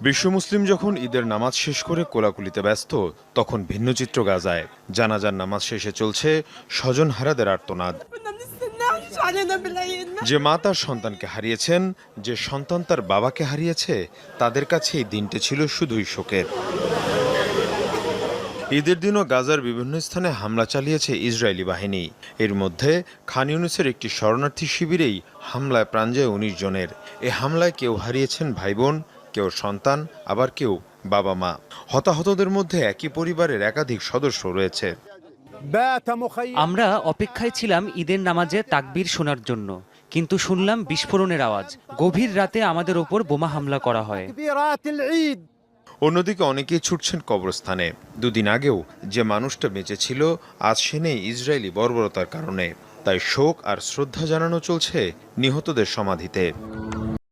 বিশ্ব মুসলিম যখন ঈদের নামাজ শেষ করে কোলাকুলিতে ব্যস্ত, তখন ভিন্ন চিত্র গাজায়। জানাজার নামাজ শেষে চলছে স্বজনহারাদের আর্তনাদ। যে মা তার সন্তানকে হারিয়েছেন, যে সন্তান তার বাবাকে হারিয়েছে, তাদের কাছে এই দিনটি ছিল শুধুই শোকের। ঈদের দিনও গাজার বিভিন্ন স্থানে হামলা চালিয়েছে ইসরায়েলি বাহিনী। এর মধ্যে খান ইউনিসের একটি শরণার্থী শিবিরেই হামলায় প্রাণ যায় ১৯ জনের। এ হামলায় কেউ হারিয়েছেন ভাই বোন, কেউ সন্তান, আবার কেউ বাবা মা। হতাহতদের মধ্যে একই পরিবারের একাধিক সদস্য রয়েছে। আমরা অপেক্ষায় ছিলাম ঈদের নামাজে তাকবীর শোনার জন্য, কিন্তু শুনলাম বিস্ফোরণের আওয়াজ। গভীর রাতে আমাদের ওপর বোমা হামলা করা হয়। অন্যদিকে অনেকেই ছুটছেন কবরস্থানে। দুদিন আগেও যে মানুষটা বেঁচে ছিল, আজ সে নেই ইসরায়েলি বর্বরতার কারণে। তাই শোক আর শ্রদ্ধা জানানো চলছে নিহতদের সমাধিতে।